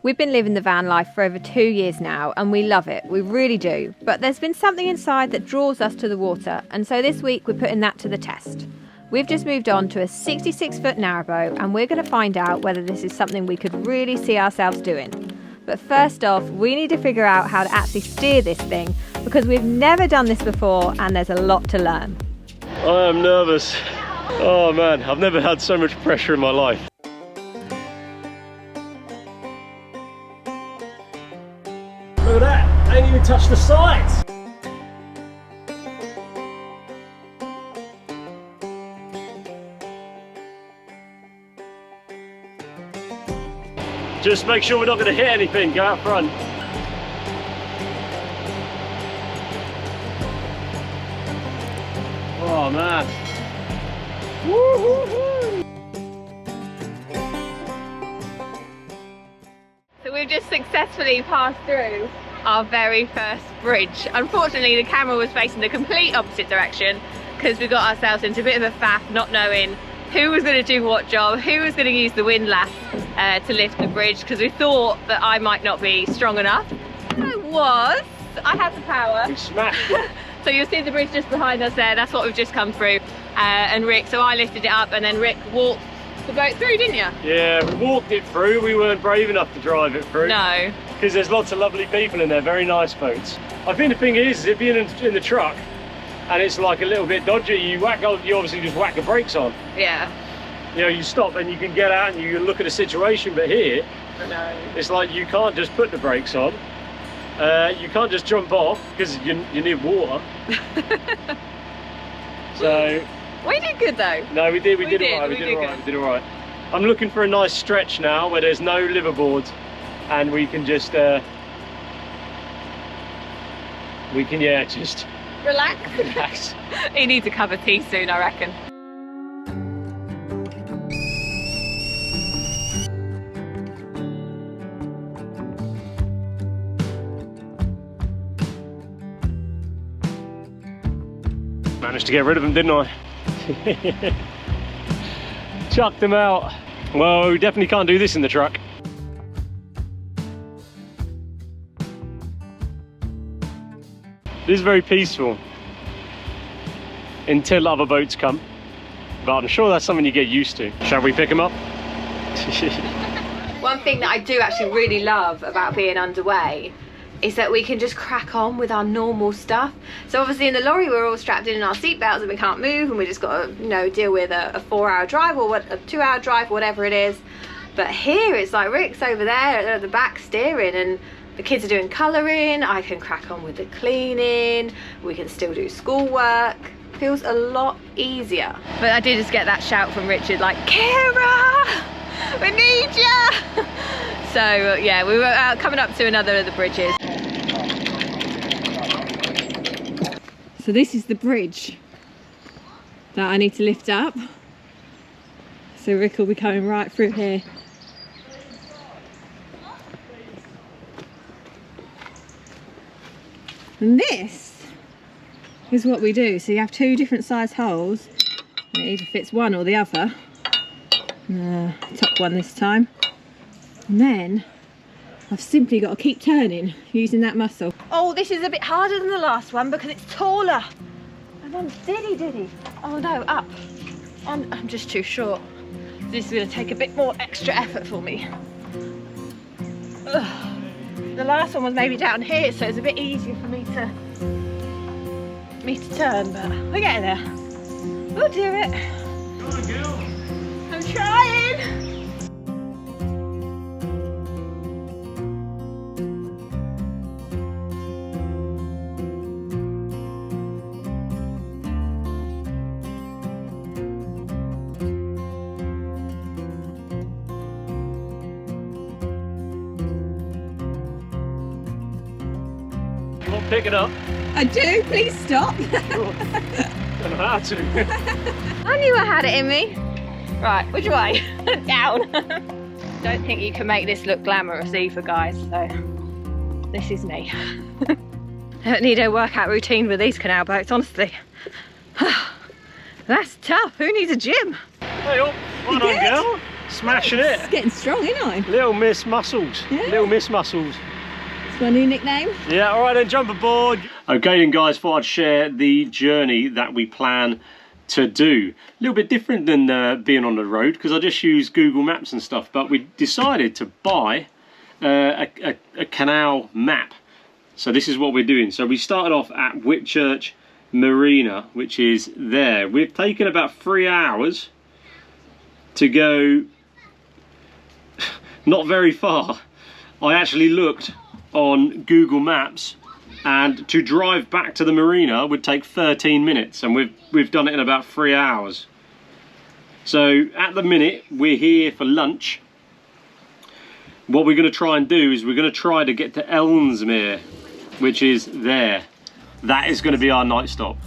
We've been living the van life for over 2 years now and we love it, we really do. But there's been something inside that draws us to the water, and so this week we're putting that to the test. We've just moved on to a 66-foot narrowboat and we're going to find out whether this is something we could really see ourselves doing. But first off, we need to figure out how to actually steer this thing because we've never done this before and there's a lot to learn. I am nervous. Oh man, I've never had so much pressure in my life. Look at that, I ain't even touched the sides. Just make sure we're not going to hit anything, go out front. Oh man. Woo-hoo-hoo. So we've just successfully passed through our very first bridge. Unfortunately, the camera was facing the complete opposite direction because we got ourselves into a bit of a faff, not knowing who was going to do what job, who was going to use the windlass to lift the bridge, because we thought that I might not be strong enough. I had the power. We smashed it. So you'll see the bridge just behind us there, that's what we've just come through. And Rick, so I lifted it up and then Rick walked the boat through, didn't you? Yeah, we walked it through, we weren't brave enough to drive it through. No. Because there's lots of lovely people in there, very nice boats. I think the thing is, if you're in the truck and it's like a little bit dodgy, you obviously just whack the brakes on. Yeah. You know, you stop and you can get out and you can look at the situation, but here, No. it's like you can't just put the brakes on. You can't just jump off because you need water. So We did good though. no, we did all right. I'm looking for a nice stretch now where there's no liverboards and we can just just Relax. He needs a cup of tea soon, I reckon. managed to get rid of them, didn't I? Chucked them out. Well, we definitely can't do this in the truck. This is very peaceful until other boats come, but I'm sure that's something you get used to. Shall we pick them up? One thing that I do actually really love about being underway is that we can just crack on with our normal stuff. So obviously in the lorry we're all strapped in our seatbelts and we can't move and we just got to, you know, deal with a 4-hour drive or a 2-hour drive, whatever it is. But here it's like Rick's over there at the back steering and the kids are doing colouring, I can crack on with the cleaning, we can still do schoolwork. Feels a lot easier. But I did just get that shout from Richard like, Kira, we need you! So yeah, we were coming up to another of the bridges. So this is the bridge that I need to lift up. So Rick will be coming right through here. And this is what we do. So you have 2 different size holes. And it either fits one or the other. Top one this time. And then I've simply got to keep turning using that muscle. Oh, this is a bit harder than the last one because it's taller. And I'm diddy. Oh no, up. I'm just too short. This is going to take a bit more extra effort for me. Ugh. The last one was maybe down here, so it's a bit easier for me to turn, but we're getting there. We'll do it. Go on, girl. I'm trying. You want to pick it up? I do, please stop. I don't know how to. I knew I had it in me. Right, which way? Down. Don't think you can make this look glamorous either, guys, so this is me. I don't need a workout routine with these canal boats, honestly. That's tough. Who needs a gym? Hey up, well done, girl. Smashing it. It's getting strong, isn't I? Little Miss Muscles. Yeah. Little Miss Muscles. It's my new nickname. Yeah, all right then, jump aboard. Okay then guys, thought I'd share the journey that we plan to do. A little bit different than being on the road, because I just use Google Maps and stuff, but we decided to buy a canal map. So this is what we're doing. So we started off at Whitchurch Marina, which is there. We've taken about 3 hours to go not very far. I actually looked on Google Maps, and to drive back to the marina would take 13 minutes, and we've done it in about 3 hours. So at the minute we're here for lunch. What we're going to try and do is we're going to try to get to Ellesmere, which is there. That is going to be our night stop.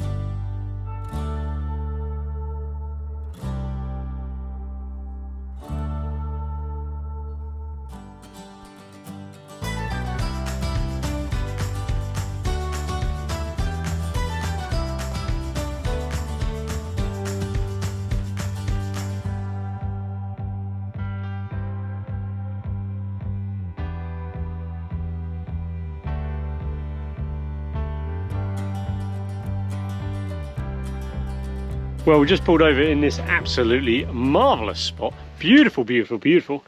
Well, we just pulled over in this absolutely marvellous spot. Beautiful, beautiful, beautiful.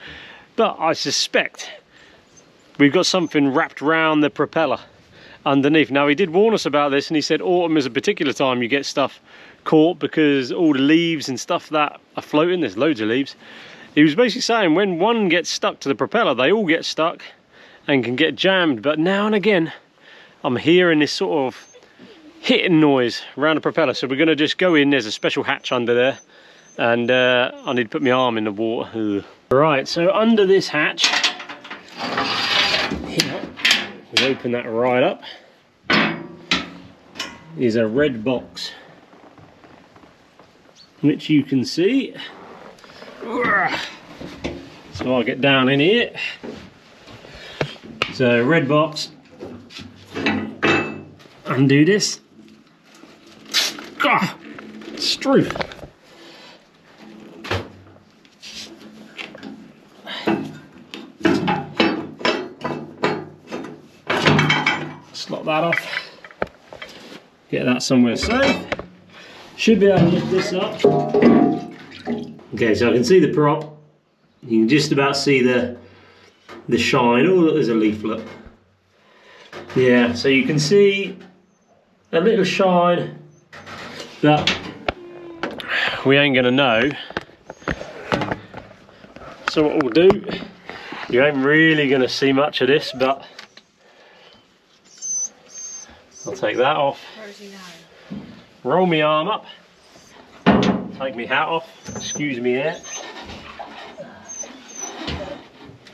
But I suspect we've got something wrapped round the propeller underneath. Now, he did warn us about this, and he said autumn is a particular time you get stuff caught because all the leaves and stuff that are floating, there's loads of leaves. He was basically saying when one gets stuck to the propeller, they all get stuck and can get jammed. But now and again, I'm hearing this sort of hitting noise around the propeller, so we're going to just go in. There's a special hatch under there, and I need to put my arm in the water. Ugh. Right, so under this hatch here, we open that right up, is a red box which you can see. So I'll get down in here. So red box, undo this. God, stroof. Slot that off. Get that somewhere safe. Should be able to lift this up. Okay, so I can see the prop. You can just about see the shine. Oh, look, there's a leaflet. Yeah, so you can see a little shine. But we ain't gonna know. So what we'll do, you ain't really gonna see much of this, but I'll take that off. Where is he now? Roll my arm up. Take my hat off. Excuse me here.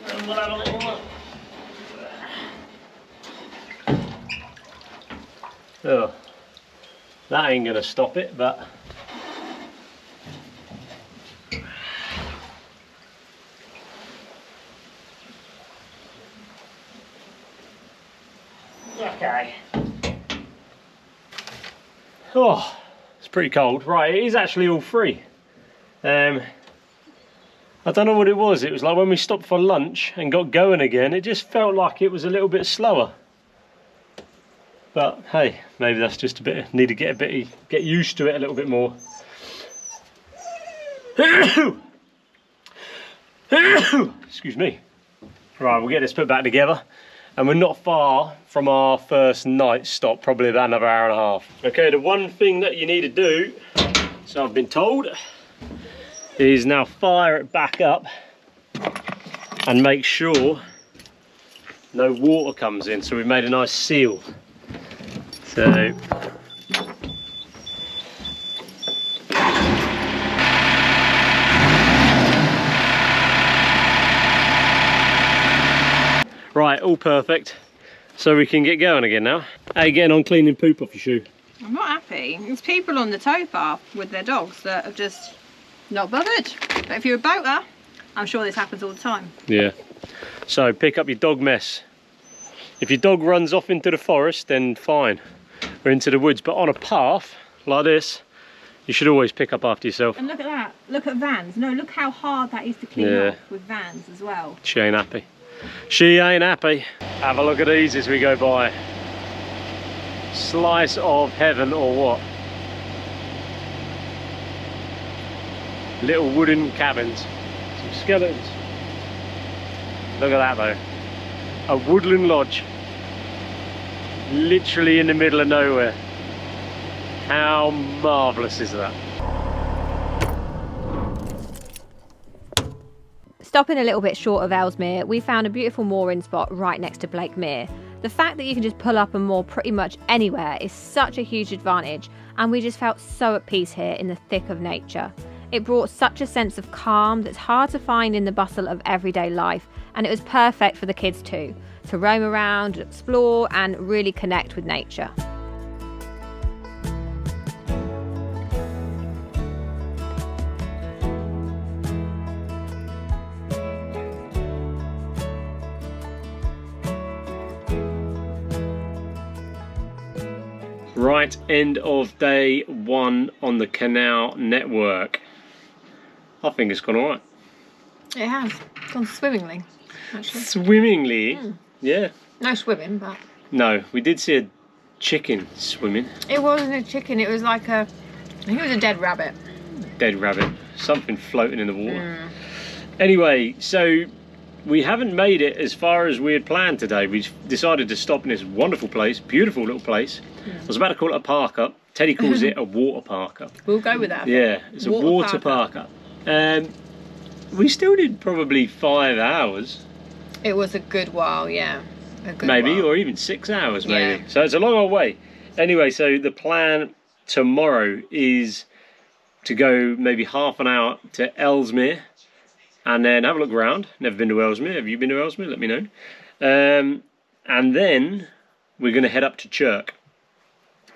And we'll have a little look. Oh. That ain't gonna stop it, but okay. Oh, it's pretty cold. Right, it is actually all free. I don't know what it was. It was like when we stopped for lunch and got going again, it just felt like it was a little bit slower. But hey, maybe that's just a bit, need to get used to it a little bit more. Excuse me. Right, we'll get this put back together, and we're not far from our first night stop, probably about another hour and a half. Okay, the one thing that you need to do, so I've been told, is now fire it back up and make sure no water comes in. So we've made a nice seal. So right, all perfect. So we can get going again now. How you getting on cleaning poop off your shoe? I'm not happy. There's people on the towpath with their dogs that are just not bothered. But if you're a boater, I'm sure this happens all the time. Yeah. So pick up your dog mess. If your dog runs off into the forest, then fine, or into the woods. But on a path like this, You should always pick up after yourself. And look at that. Look at vans. No, look how hard that is to clean off with vans as well. She ain't happy. She ain't happy. Have a look at these as we go by. Slice of heaven or what? Little wooden cabins. Some skeletons. Look at that though. A woodland lodge. Literally in the middle of nowhere. How marvellous is that? Stopping a little bit short of Ellesmere, we found a beautiful mooring spot right next to Blake Mere. The fact that you can just pull up and moor pretty much anywhere is such a huge advantage, and we just felt so at peace here in the thick of nature. It brought such a sense of calm that's hard to find in the bustle of everyday life, and it was perfect for the kids too, to roam around, explore and really connect with nature. Right, end of day 1 on the canal network. I think it's gone alright. It has gone swimmingly, actually. Swimmingly? Yeah. No swimming, but... No, we did see a chicken swimming. It wasn't a chicken, it was like a... I think it was a dead rabbit. Dead rabbit. Something floating in the water. Anyway, so we haven't made it as far as we had planned today. We decided to stop in this wonderful place, beautiful little place. I was about to call it a parker. Teddy calls it a water parker. We'll go with that. Yeah, it's a water parker. We still did probably 5 hours. It was a good while, yeah. A good maybe, while. or even 6 hours maybe. Yeah. So it's a long old way. Anyway, so the plan tomorrow is to go maybe half an hour to Ellesmere and then have a look around. Never been to Ellesmere. Have you been to Ellesmere? Let me know. And then we're going to head up to Chirk.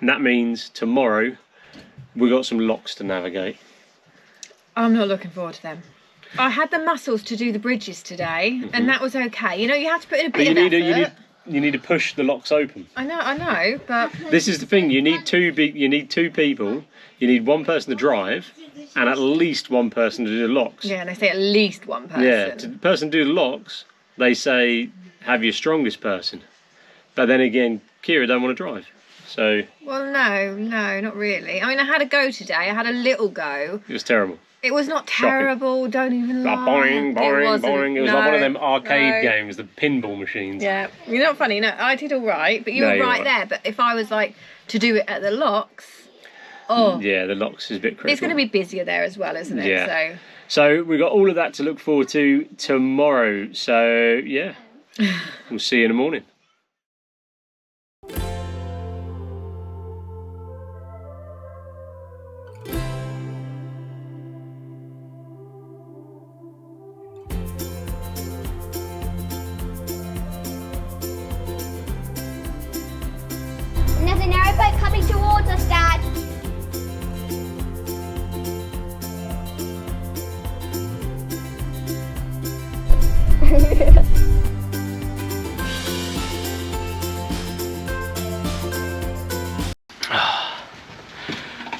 And that means tomorrow we've got some locks to navigate. I'm not looking forward to them. I had the muscles to do the bridges today, and that was okay. You know, you have to put in a bit of effort. You need to push the locks open. I know, but this is the thing. You need two people. You need one person to drive, and at least one person to do the locks. Yeah, and they say at least one person. Yeah, to the person to do the locks, they say have your strongest person. But then again, Kira don't want to drive. So. Well, no, not really. I mean, I had a go today. I had a little go. It was terrible. It was not terrible. Shocking. Don't even lie. Boing, boing, boing. It was like one of them arcade no. games, the pinball machines. Yeah, you're not funny. No, I did all right, but you were right there. But if I was like to do it at the locks, yeah, the locks is a bit critical. It's going to be busier there as well, isn't it? Yeah. So we've got all of that to look forward to tomorrow. So yeah, we'll see you in the morning. There's a narrowboat coming towards us, Dad.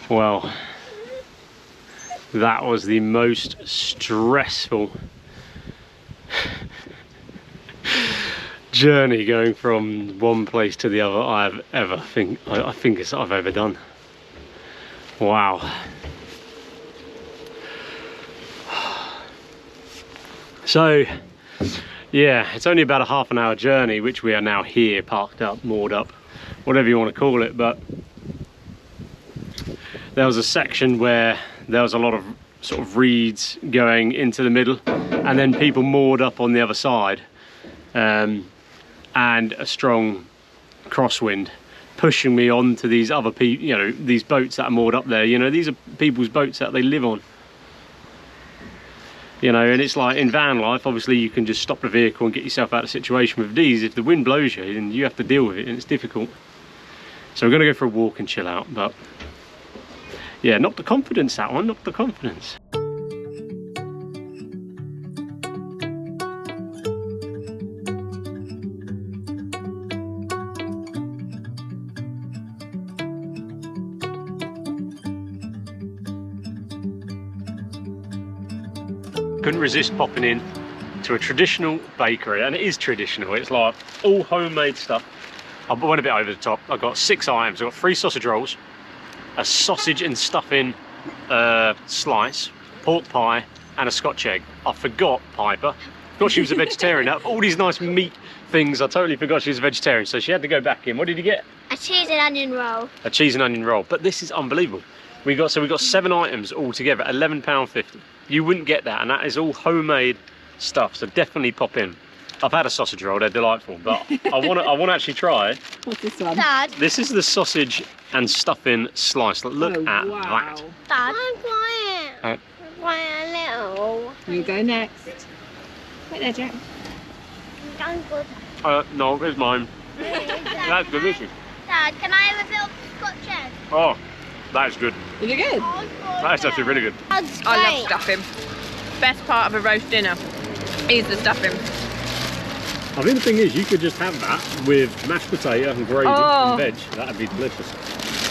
Well, that was the most stressful journey going from one place to the other I've ever done. Wow. So yeah, it's only about a half an hour journey, which we are now here, parked up, moored up, whatever you want to call it. But there was a section where there was a lot of sort of reeds going into the middle, and then people moored up on the other side, and a strong crosswind pushing me onto these other people, you know, these boats that are moored up there. You know, these are people's boats that they live on. You know, and it's like in van life, obviously you can just stop the vehicle and get yourself out of a situation. With these, if the wind blows you, then you have to deal with it, and it's difficult. So we're going to go for a walk and chill out, but yeah, knocked the confidence, that one, knocked the confidence. couldn't resist popping in to a traditional bakery, and it is traditional. It's like all homemade stuff. I went a bit over the top. I got 6 items. I got 3 sausage rolls, a sausage and stuffing slice, pork pie, and a Scotch egg. I forgot Piper. Thought she was a vegetarian. Out of all these nice meat things, I totally forgot she was a vegetarian, so she had to go back in. What did you get? A cheese and onion roll. A cheese and onion roll. But this is unbelievable. We got 7 items all together, £11.50. You wouldn't get that, and that is all homemade stuff. So definitely pop in. I've had a sausage roll; they're delightful. But I want to actually try. What's this one? Dad. This is the sausage and stuffing slice. Look at that. Dad. I'm quiet. Quiet a little. You go next. Wait there, Jack. I'm good. No, it's mine. That's delicious. Dad, can I have a bit of Scotch egg? Oh, that's good. Is it good? That's actually really good. I love stuffing. Best part of a roast dinner is the stuffing. I think the thing is, you could just have that with mashed potato and gravy and veg. That'd be delicious.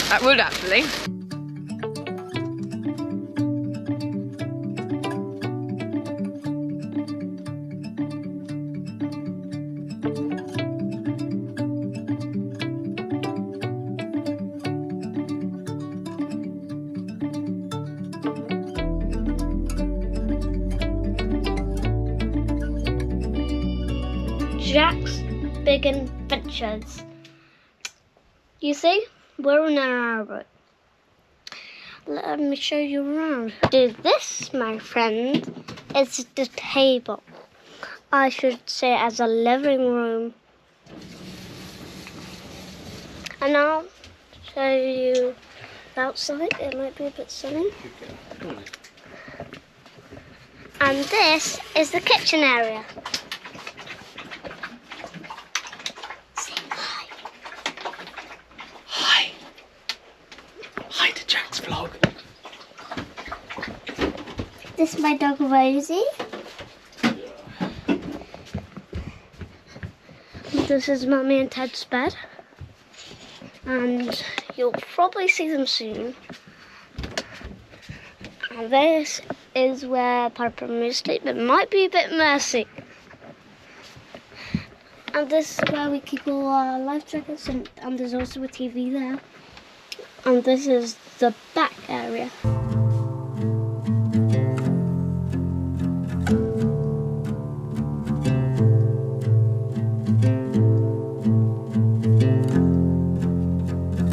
That would actually. Jack's Big Adventures. You see, we're on an narrowboat. Let me show you around. This, my friend, is the table. I should say as a living room. And I'll show you outside. It might be a bit sunny. And this is the kitchen area. Hi to Jack's vlog. This is my dog Rosie. This is Mummy and Ted's bed. And you'll probably see them soon. And this is where Piper and me sleep. It might be a bit messy. And this is where we keep all our life jackets, and there's also a TV there. And this is the back area.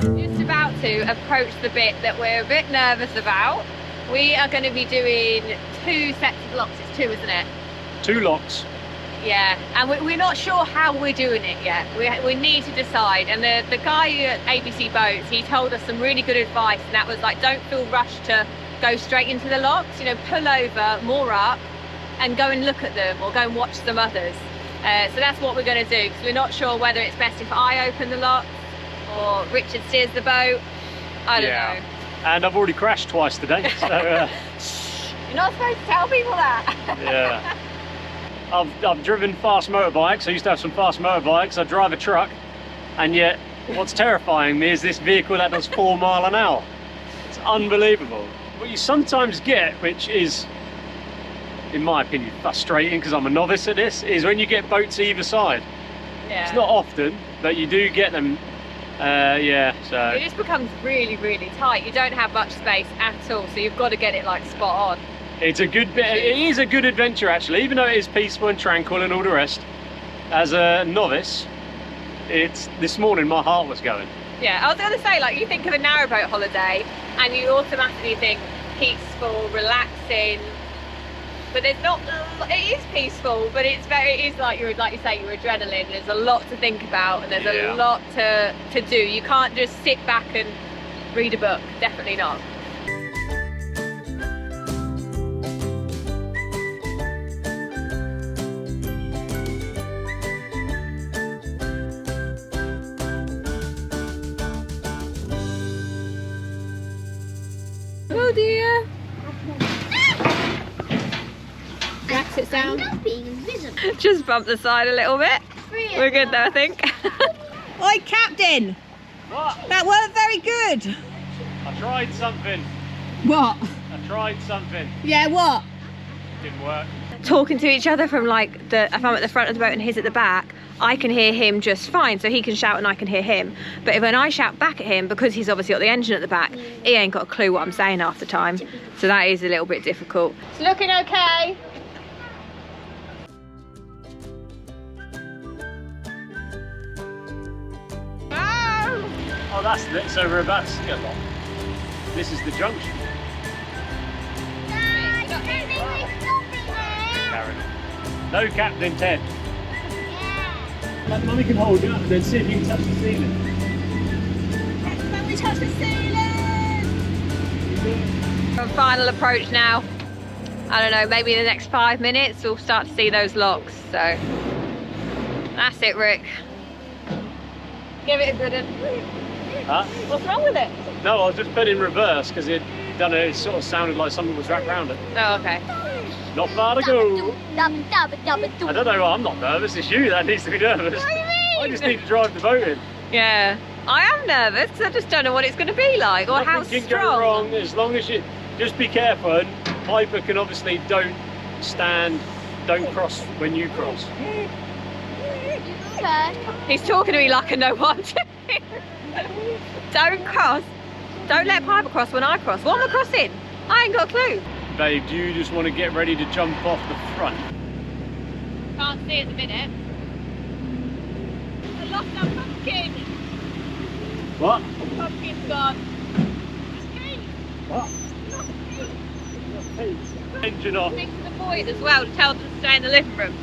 Just about to approach the bit that we're a bit nervous about. We are going to be doing 2 sets of locks. It's 2, isn't it? 2 locks. Yeah, and we're not sure how we're doing it yet. We need to decide. And the guy at ABC Boats, he told us some really good advice, and that was like, don't feel rushed to go straight into the locks. You know, pull over, moor up, and go and look at them, or go and watch some others. So that's what we're going to do, because we're not sure whether it's best if I open the locks or Richard steers the boat. I don't know. And I've already crashed twice today, so... You're not supposed to tell people that. Yeah. I've driven fast motorbikes. I used to have some fast motorbikes. I drive a truck, and yet what's terrifying me is this vehicle that does 4 miles an hour. It's unbelievable. What you sometimes get, which is, in my opinion, frustrating because I'm a novice at this, is when you get boats either side. Yeah. It's not often, but you do get them. Yeah, so it just becomes really, really tight. You don't have much space at all, so you've got to get it like spot on. it's a good bit. It is a good adventure actually, even though it is peaceful and tranquil and all the rest. As a novice, this morning my heart was going. Yeah, I was going to say, like, you think of a narrowboat holiday and you automatically think peaceful, relaxing, but there's not. It is peaceful, but it is like you say, your adrenaline. There's a lot to think about, and there's a lot to do. You can't just sit back and read a book. Definitely not. Oh dear. Jack, sit down. Not being invisible. Just bump the side a little bit. We're good though, I think. Oi, Captain! What? That weren't very good. I tried something. What? I tried something. Yeah, what? didn't work. Talking to each other from like if I'm at the front of the boat and he's at the back, I can hear him just fine, so he can shout and I can hear him. But when I shout back at him, because he's obviously got the engine at the back, he ain't got a clue what I'm saying half the time. So that is a little bit difficult. It's looking okay. Oh, that's it. So we're about to see a lot. This is the junction. No Captain Ted. Like, Mummy can hold you up and then see if you can touch the ceiling. Mummy, touch the ceiling! Final approach now. I don't know, maybe in the next 5 minutes we'll start to see those locks. So that's it, Rick. Give it a good one. Huh? What's wrong with it? No, I was just put in reverse because it sort of sounded like something was wrapped around it. Oh, okay. Not far to go. I don't know, I'm not nervous, it's you that needs to be nervous. What do you mean? I just need to drive the boat in. Yeah, I am nervous because I just don't know what it's going to be like or how Nothing can strong. go wrong as long as you just be careful. And Piper can obviously don't cross when you cross. Okay. He's talking to me like I know what I'm doing. Don't cross. Don't let Piper cross when I cross. What am I crossing? I ain't got a clue. Babe, do you just want to get ready to jump off the front? Can't see at the minute. I lost our pumpkin. What? Pumpkin's gone. What? Engine off. Speak to the boys as well to tell them to stay in the living room.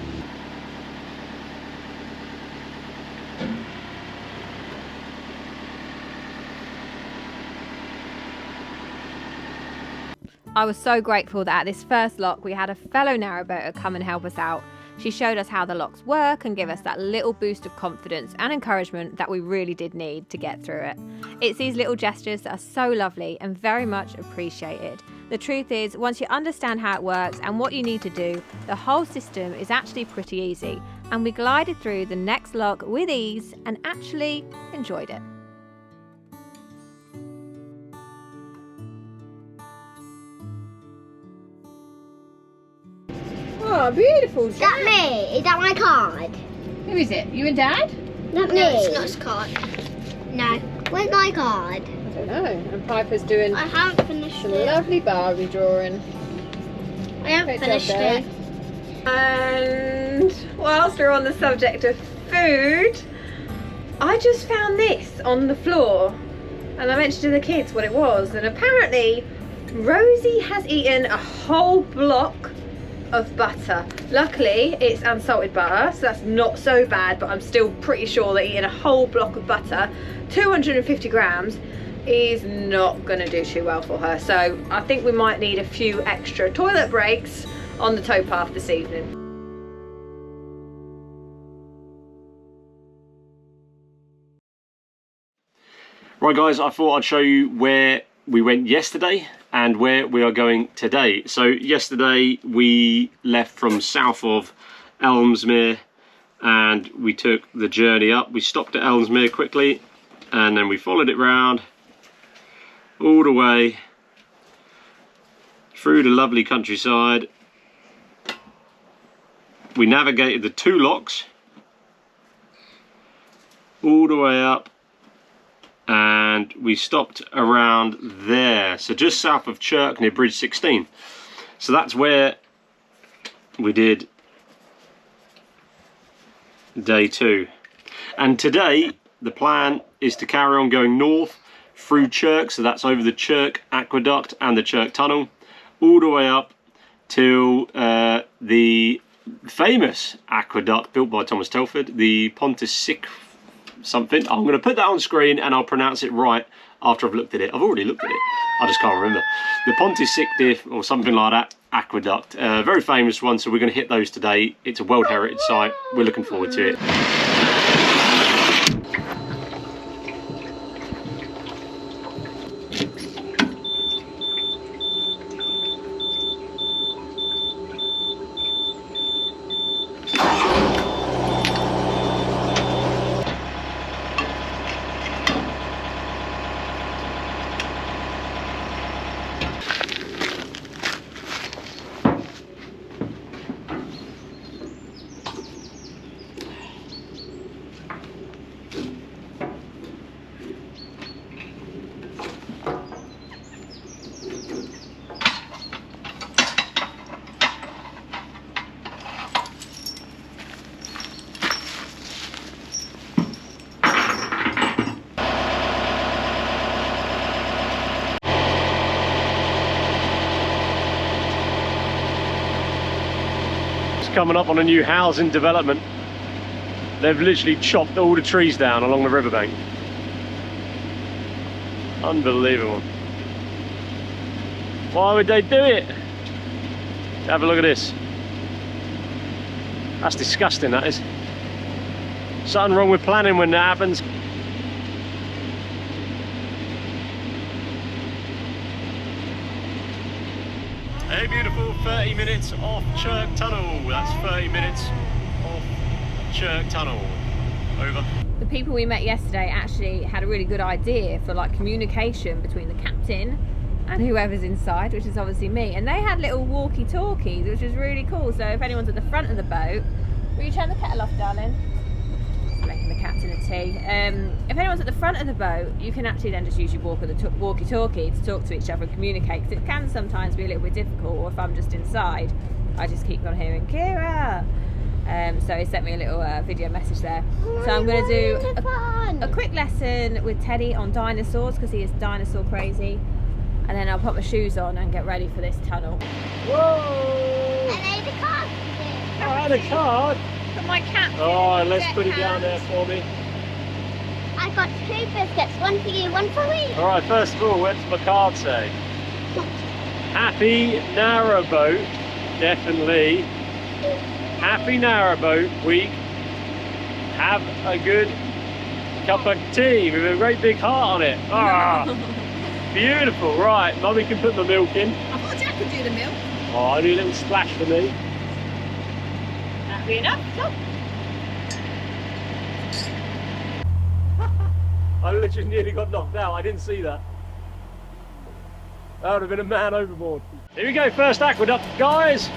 I was so grateful that at this first lock we had a fellow narrowboater come and help us out. She showed us how the locks work and gave us that little boost of confidence and encouragement that we really did need to get through it. It's these little gestures that are so lovely and very much appreciated. The truth is, once you understand how it works and what you need to do, the whole system is actually pretty easy, and we glided through the next lock with ease and actually enjoyed it. Oh, beautiful. Is that me? Is that my card? Who is it? You and Dad? Not me. No, it's not his card. No. Where's my card? I don't know. And Piper's doing I haven't finished some it. lovely Barbie drawing. I haven't Great job, finished it. And whilst we're on the subject of food, I just found this on the floor. And I mentioned to the kids what it was. And apparently, Rosie has eaten a whole block of butter. Luckily it's unsalted butter, so that's not so bad, but I'm still pretty sure that eating a whole block of butter, 250 grams, is not going to do too well for her. So I think we might need a few extra toilet breaks on the towpath this evening. Right guys, I thought I'd show you where we went yesterday and where we are going today. So yesterday we left from south of Elmsmere and we took the journey up. We stopped at Elmsmere quickly and then we followed it round all the way through the lovely countryside. We navigated the 2 locks all the way up and we stopped around there, so just south of Chirk near Bridge 16. So that's where we did day 2. And today the plan is to carry on going north through Chirk, so that's over the Chirk aqueduct and the Chirk tunnel, all the way up till the famous aqueduct built by Thomas Telford, the Pontic something. I'm going to put that on screen and I'll pronounce it right after I've looked at it. I've already looked at it, I just can't remember. The Pontic or something like that aqueduct, very famous one, so we're going to hit those today. It's a World Heritage Site, we're looking forward to it. just coming up on a new housing development. They've literally chopped all the trees down along the riverbank. Unbelievable. Why would they do it? Have a look at this. That's disgusting, that is. Something wrong with planning when that happens. Hey beautiful, 30 minutes off Chirk Tunnel. That's 30 minutes off Chirk Tunnel. Over. The people we met yesterday actually had a really good idea for like communication between the captain and whoever's inside, which is obviously me. And they had little walkie-talkies, which is really cool. So if anyone's at the front of the boat, will you turn the kettle off, darling? Just making the captain a tea. If anyone's at the front of the boat, you can actually then just use your walkie-talkie to talk to each other and communicate, because it can sometimes be a little bit difficult. Or if I'm just inside, I just keep on hearing Kira. So he sent me a little video message there. So I'm going to do a quick lesson with Teddy on dinosaurs, because he is dinosaur crazy. And then I'll put my shoes on and get ready for this tunnel. Whoa! I need a card. I had a card. Put my cat. Oh, let's put it down there for me. I got 2 biscuits, 1 for you, 1 for me. Alright, first of all, what does my card say? Happy Narrowboat, definitely. Happy Narrowboat week. Have a good cup of tea with a great big heart on it. Ah, beautiful. Right, Mummy can put my milk in. I thought Jack could do the milk. Oh, I need a little splash for me. Happy enough? Go. I literally nearly got knocked out. I didn't see that. That would have been a man overboard. Here we go, first aqueduct, guys.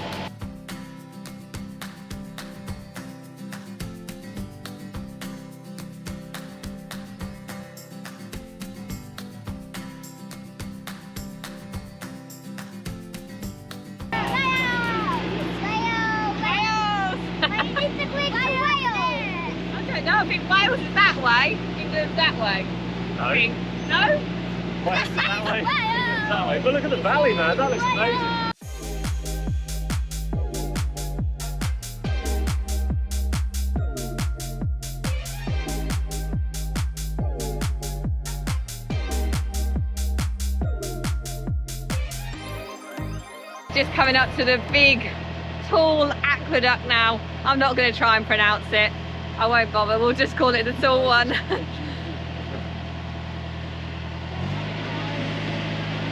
I think Wales is that way, England's that way. No. No? West is that way. That way. But look at the valley, man. That looks amazing. Just coming up to the big, tall aqueduct now. I'm not going to try and pronounce it. I won't bother, we'll just call it the tall one.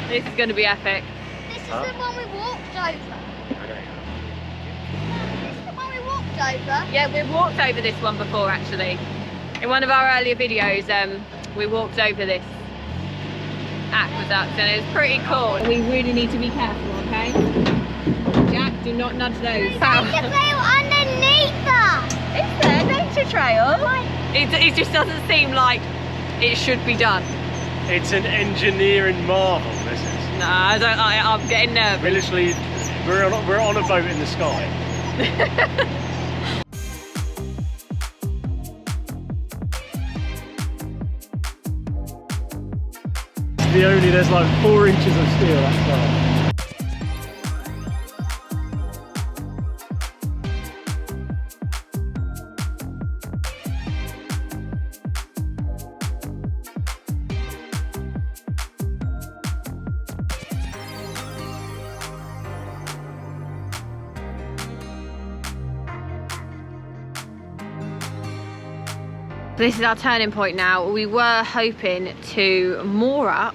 This is going to be epic. This is the one we walked over. This is the one we walked over. Yeah, we've walked over this one before actually. In one of our earlier videos, we walked over this aqueduct and it's pretty cool. We really need to be careful, okay? Jack, do not nudge those. There's a trail underneath us. Is there a nature trail? It just doesn't seem like it should be done. It's an engineering marvel, this is. No, I'm getting nervous. We're literally, we're on a boat in the sky. There's like 4 inches of steel outside. This is our turning point now. We were hoping to moor up.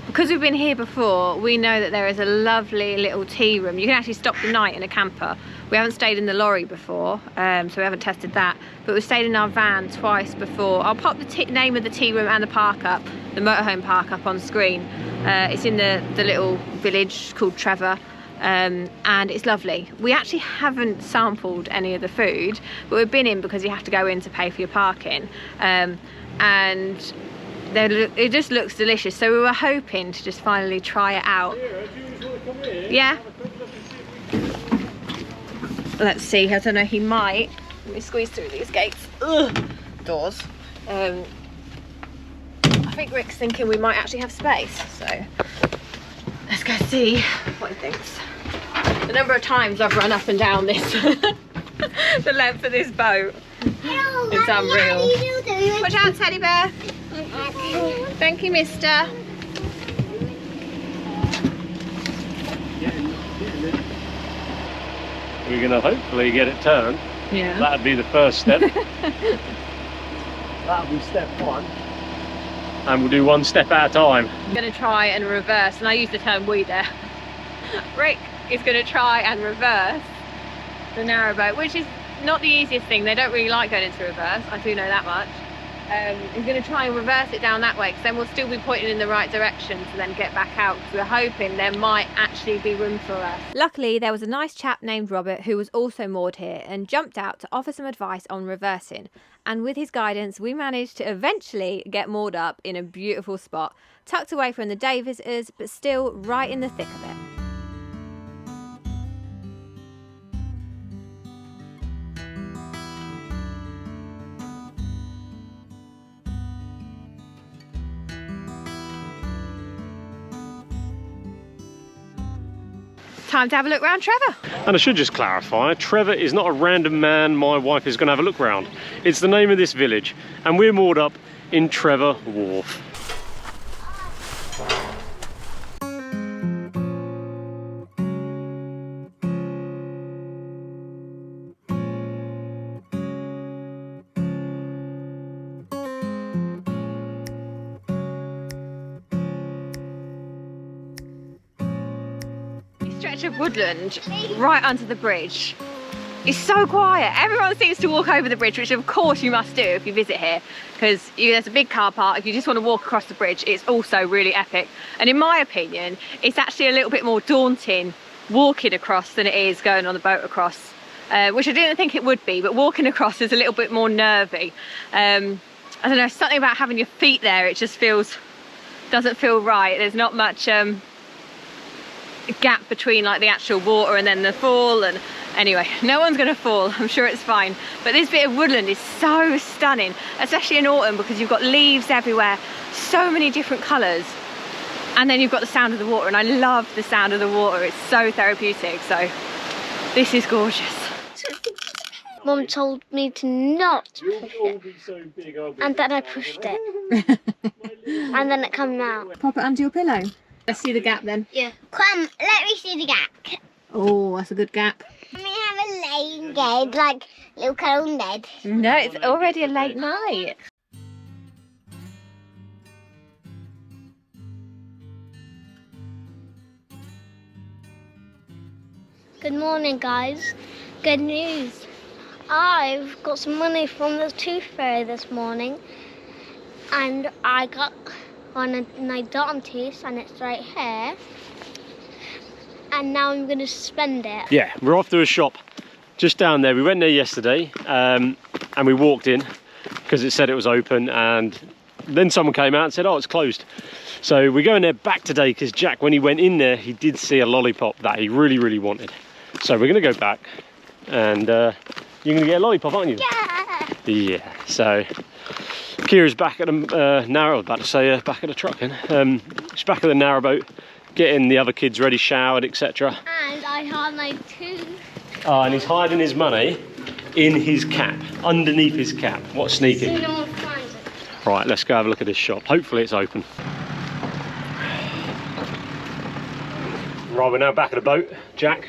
Because we've been here before, we know that there is a lovely little tea room. You can actually stop the night in a camper. We haven't stayed in the lorry before, so we haven't tested that. But we've stayed in our van twice before. I'll pop the name of the tea room and the park up, the motorhome park up on screen. It's in the little village called Trevor. And it's lovely. We actually haven't sampled any of the food, but we've been in because you have to go in to pay for your parking. And it just looks delicious, so we were hoping to just finally try it out. Yeah. Let's see. I don't know. He might. Let me squeeze through these gates. Ugh. Doors. I think Rick's thinking we might actually have space, so let's go see what he thinks. The number of times I've run up and down this, the length of this boat. It's unreal. Watch out, teddy bear. Thank you, mister. We're going to hopefully get it turned. Yeah. That'd be the first step. That'll be step one. And we'll do one step at a time. I'm going to try and reverse, and I use the term we there. Rick is going to try and reverse the narrowboat, which is not the easiest thing. They don't really like going into reverse, I do know that much. He's going to try and reverse it down that way, because then we'll still be pointing in the right direction to then get back out, because we're hoping there might actually be room for us. Luckily, there was a nice chap named Robert who was also moored here and jumped out to offer some advice on reversing. And with his guidance, we managed to eventually get moored up in a beautiful spot, tucked away from the day visitors, but still right in the thick of it. Time to have a look round Trevor. And I should just clarify, Trevor is not a random man my wife is going to have a look round. It's the name of this village, and we're moored up in Trevor Wharf. Stretch of woodland right under the bridge. It's so quiet. Everyone seems to walk over the bridge, which of course you must do if you visit here, because there's a big car park. If you just want to walk across the bridge, it's also really epic. And in my opinion, it's actually a little bit more daunting walking across than it is going on the boat across, which I didn't think it would be, but walking across is a little bit more nervy. I don't know, something about having your feet there, it just doesn't feel right. There's not much gap between like the actual water and then the fall, and anyway, no one's gonna fall, I'm sure it's fine. But this bit of woodland is so stunning, especially in autumn, because you've got leaves everywhere, so many different colours, and then you've got the sound of the water, and I love the sound of the water. It's so therapeutic. So this is gorgeous. Mum told me to not push it, and then I pushed it, and then it came out. Pop it under your pillow. Let's see the gap then. Yeah. Come, let me see the gap. Oh, that's a good gap. Let me have a late bed, like little cold bed. No, it's already a late night. Good morning, guys. Good news. I've got some money from the tooth fairy this morning, and I got on my dentist, and it's right here, and now I'm going to spend it. Yeah, we're off to a shop just down there. We went there yesterday and we walked in because it said it was open, and then someone came out and said, oh, it's closed. So we're going there back today because Jack, when he went in there, he did see a lollipop that he really wanted. So we're going to go back, and you're going to get a lollipop, aren't you? Yeah! Yeah, so Kira's back at the back at the truck. She's back at the narrowboat, getting the other kids ready, showered, etc. And I have my tooth. Oh, and he's hiding his money in his cap, underneath his cap. What sneaky. So no one finds it. Right, let's go have a look at this shop. Hopefully it's open. Right, we're now back at the boat. Jack,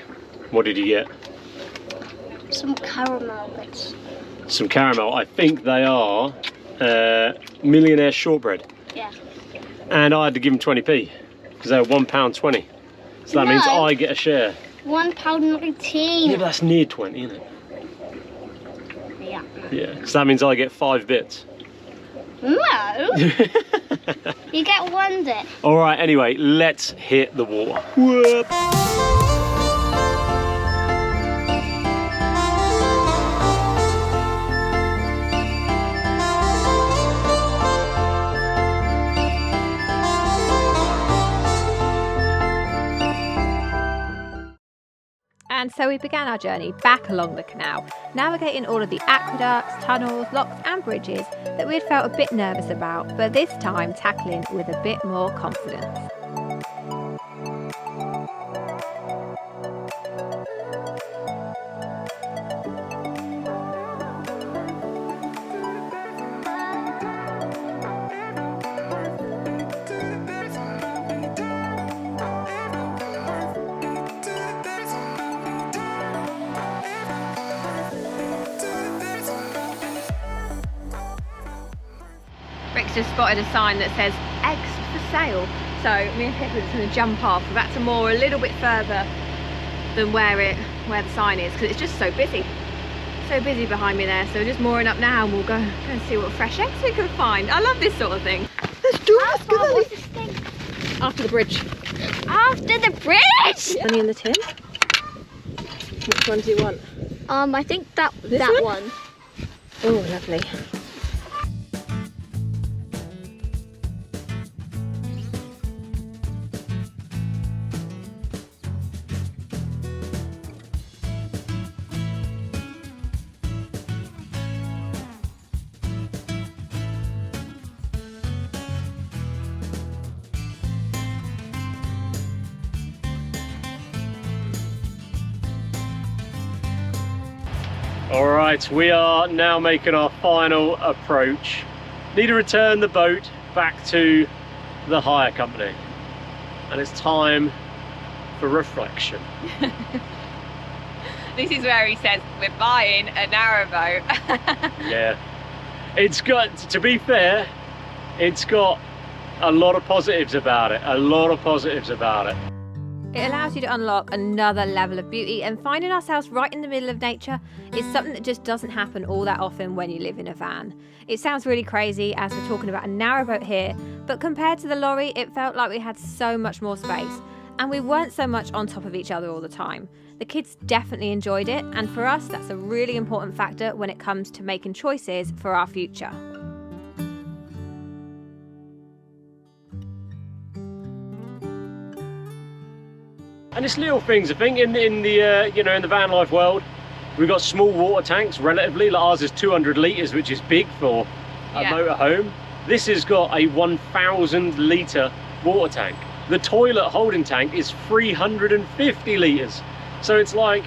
what did you get? Some caramel bits. Some caramel. I think they are millionaire shortbread. Yeah. And I had to give them 20p because they were £1.20. So that means I get a share. £1.19. Yeah, but that's near 20, isn't it? Yeah. Yeah. So that means I get 5 bits. No. You get 1 bit. All right. Anyway, let's hit the water. Whoop. And so we began our journey back along the canal, navigating all of the aqueducts, tunnels, locks and bridges that we had felt a bit nervous about, but this time tackling with a bit more confidence. Nick's just spotted a sign that says eggs for sale. So me and Pip are just going to jump off. We're back to moor a little bit further than where the sign is, because it's just so busy. So busy behind me there. So we're just mooring up now and we'll go and see what fresh eggs we can find. I love this sort of thing. Let's do it. What's this thing? After the bridge. After the bridge! Money in the tin. Which one do you want? I think that one. Oh, lovely. Alright, we are now making our final approach. Need to return the boat back to the hire company. And it's time for reflection. This is where he says, we're buying a narrowboat. Yeah. It's got, to be fair, it's got a lot of positives about it. A lot of positives about it. It allows you to unlock another level of beauty, and finding ourselves right in the middle of nature is something that just doesn't happen all that often when you live in a van. It sounds really crazy as we're talking about a narrowboat here, but compared to the lorry, it felt like we had so much more space, and we weren't so much on top of each other all the time. The kids definitely enjoyed it, and for us, that's a really important factor when it comes to making choices for our future. And it's little things, I think, in the you know, in the van life world, we've got small water tanks relatively. Like ours is 200 litres, which is big for a motorhome. This has got a 1,000 litre water tank. The toilet holding tank is 350 litres. So it's like,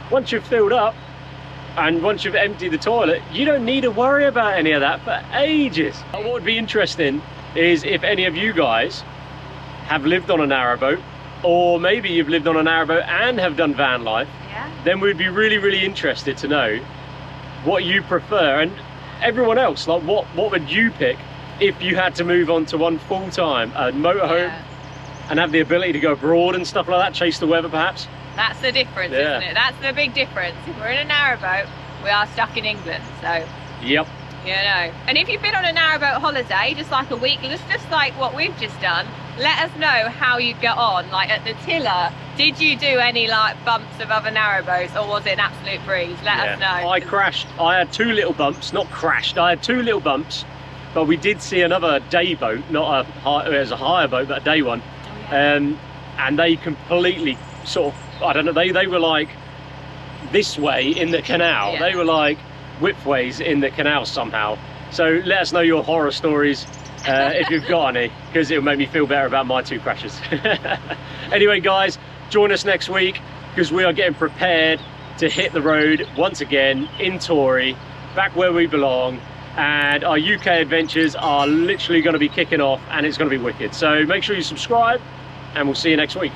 once you've filled up and once you've emptied the toilet, you don't need to worry about any of that for ages. What would be interesting is if any of you guys have lived on a narrowboat, or maybe you've lived on a narrowboat and have done van life, then we'd be really, really interested to know what you prefer, and everyone else, like what would you pick if you had to move on to one full-time, a motorhome, and have the ability to go abroad and stuff like that, chase the weather perhaps? That's the difference, isn't it? That's the big difference. If we're in a narrowboat, we are stuck in England, so. Yep. You know. And if you've been on a narrowboat holiday, just like a week, just like what we've just done, let us know how you got on. Like at the tiller, did you do any like bumps of other narrowboats, or was it an absolute breeze? Let us know. I crashed. I had 2 little bumps, not crashed. I had 2 little bumps, but we did see another day boat, not it was a hire boat, but a day one. And they completely sort of, I don't know, they were like this way in the canal. They were like widthways in the canal somehow. So let us know your horror stories if you've got any, because it'll make me feel better about my 2 crashes. Anyway guys, join us next week, because we are getting prepared to hit the road once again in Tory, back where we belong, and our UK adventures are literally going to be kicking off, and it's going to be wicked. So make sure you subscribe, and we'll see you next week.